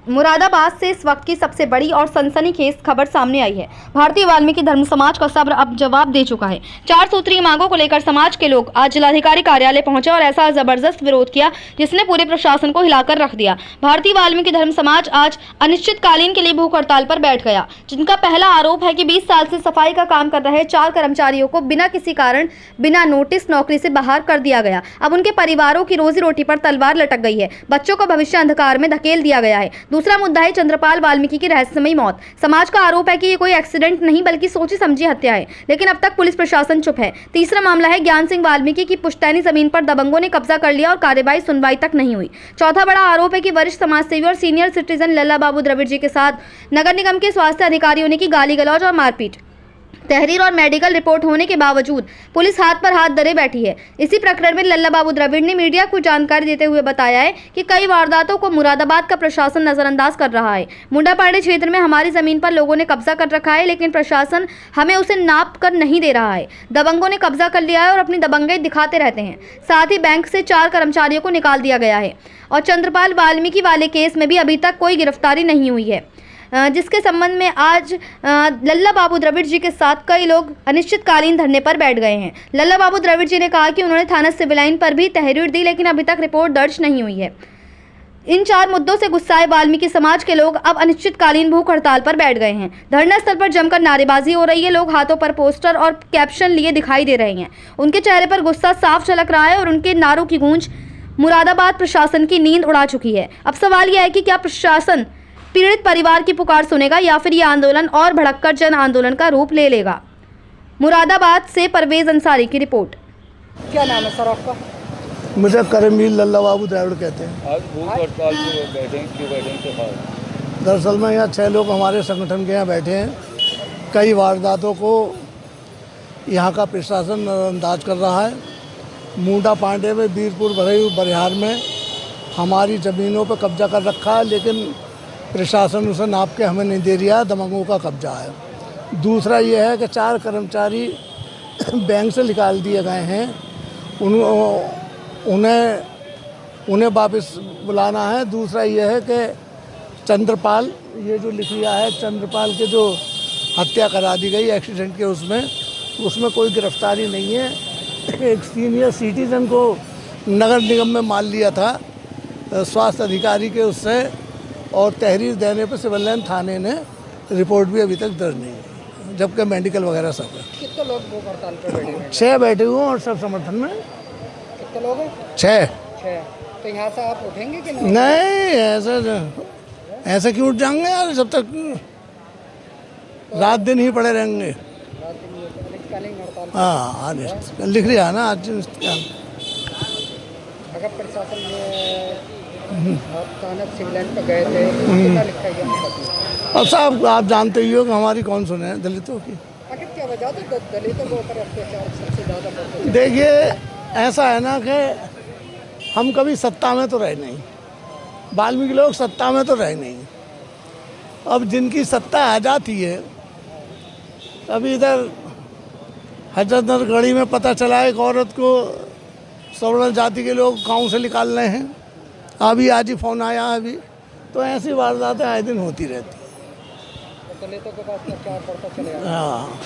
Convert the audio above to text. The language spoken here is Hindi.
मुरादाबाद से इस वक्त की सबसे बड़ी और सनसनीखेज खबर सामने आई है। भारतीय वाल्मीकि धर्म समाज का सब्र अब जवाब दे चुका है। 4 सूत्रीय मांगों को लेकर समाज के लोग आज जिलाधिकारी कार्यालय पहुंचे और ऐसा जबरदस्त विरोध किया जिसने पूरे प्रशासन को हिलाकर रख दिया। भारतीय वाल्मीकि धर्म समाज आज अनिश्चितकालीन के लिए भूख हड़ताल पर बैठ गया, जिनका पहला आरोप है कि 20 साल से सफाई का काम कर रहे 4 कर्मचारियों को बिना किसी कारण, बिना नोटिस नौकरी से बाहर कर दिया गया। अब उनके परिवारों की रोजी रोटी पर तलवार लटक गई है। बच्चों को भविष्य अंधकार में धकेल दिया गया है। दूसरा मुद्दा है चंद्रपाल वाल्मीकि की रहस्यमयी मौत। समाज का आरोप है कि ये कोई एक्सीडेंट नहीं बल्कि सोची समझी हत्या है, लेकिन अब तक पुलिस प्रशासन चुप है। तीसरा मामला है ज्ञान सिंह वाल्मीकि की पुश्तैनी जमीन पर दबंगों ने कब्जा कर लिया और कार्यवाही सुनवाई तक नहीं हुई। चौथा बड़ा आरोप है कि वरिष्ठ समाजसेवी और सीनियर सिटीजन लल्ला बाबू द्रविड़ जी के साथ नगर निगम के स्वास्थ्य अधिकारियों ने की गाली गलौज और मारपीट। तहरीर और मेडिकल रिपोर्ट होने के बावजूद पुलिस हाथ पर हाथ धरे बैठी है। इसी प्रकरण में लल्ला बाबू द्रविड़ ने मीडिया को जानकारी देते हुए बताया है कि कई वारदातों को मुरादाबाद का प्रशासन नजरअंदाज कर रहा है। मुंडापाड़ी क्षेत्र में हमारी जमीन पर लोगों ने कब्जा कर रखा है, लेकिन प्रशासन हमें उसे नाप कर नहीं दे रहा है। दबंगों ने कब्जा कर लिया है और अपनी दबंगई दिखाते रहते हैं। साथ ही बैंक से 4 कर्मचारियों को निकाल दिया गया है और चंद्रपाल वाल्मीकि वाले केस में भी अभी तक कोई गिरफ्तारी नहीं हुई है, जिसके संबंध में आज लल्ला बाबू द्रविड़ जी के साथ कई लोग अनिश्चितकालीन धरने पर बैठ गए हैं। लल्ला बाबू द्रविड़ जी ने कहा कि उन्होंने थाना सिविल लाइन पर भी तहरीर दी, लेकिन अभी तक रिपोर्ट दर्ज नहीं हुई है। इन 4 मुद्दों से गुस्साए वाल्मीकि समाज के लोग अब अनिश्चितकालीन भूख हड़ताल पर बैठ गए हैं। धरना स्थल पर जमकर नारेबाजी हो रही है। लोग हाथों पर पोस्टर और कैप्शन लिए दिखाई दे रहे हैं। उनके चेहरे पर गुस्सा साफ झलक रहा है और उनके नारों की गूंज मुरादाबाद प्रशासन की नींद उड़ा चुकी है। अब सवाल यह है कि क्या प्रशासन पीड़ित परिवार की पुकार सुनेगा या फिर ये आंदोलन और भड़ककर जन आंदोलन का रूप ले लेगा। मुरादाबाद से परवेज अंसारी की रिपोर्ट। क्या नाम है सर आपका? मुझे करमवीर लल्ला बाबू द्रविड़ कहते हैं। आज भूख हड़ताल क्यों बैठे? दरअसल में यहाँ 6 लोग हमारे संगठन के यहाँ बैठे हैं। कई वारदातों को यहाँ का प्रशासन नजरअंदाज कर रहा है। मुंडा पांडे में वीरपुर बरिहार में हमारी ज़मीनों पर कब्जा कर रखा है, लेकिन प्रशासन उसे नाप के हमें नहीं दे रहा। दबंगों का कब्जा है। दूसरा ये है कि 4 कर्मचारी बैंक से निकाल दिए गए हैं। उन्हें वापस बुलाना है। दूसरा ये है कि चंद्रपाल, ये जो लिख लिया है, चंद्रपाल के जो हत्या करा दी गई एक्सीडेंट के, उसमें कोई गिरफ्तारी नहीं है। एक सीनियर सिटीजन को नगर निगम में मार लिया था स्वास्थ्य अधिकारी के उससे, और तहरीर देने पर सिविल लाइन थाने ने रिपोर्ट भी अभी तक दर्ज नहीं है, जबकि मेडिकल वगैरह सब है। कितने लोग भूख हड़ताल पर बैठे हैं? 6 बैठे हुए हैं और सब समर्थन में। कितने लोग हैं? 6। तो यहाँ से आप उठेंगे कि नहीं? नहीं, ऐसे क्यों उठ जाएंगे यार, जब तक रात दिन ही पड़े रहेंगे। अनिश्चितकालीन हड़ताल? हाँ, लिख लिया ना आज। अगर प्रशासन थाना सिविल लाइन पर गए थे, कितना लिखा है? और साहब आप जानते ही हो कि हमारी कौन सुने हैं दलितों की। आखिर क्या वजह थी दलितों के ऊपर अत्याचार सबसे ज़्यादा बढ़ते हैं? देखिए, ऐसा है ना कि हम कभी सत्ता में तो रहे नहीं, वाल्मीकि लोग सत्ता में तो रहे नहीं। अब जिनकी सत्ता आ जाती है, अभी इधर हजरतगढ़ी में पता चला एक औरत को सवर्ण जाति के लोग गाँव से निकाल रहे हैं। अभी आज ही फ़ोन आया अभी। तो ऐसी वारदातें आए दिन होती रहती हैं। दलितों के पास अत्याचार बढ़ता चलेगा। हाँ।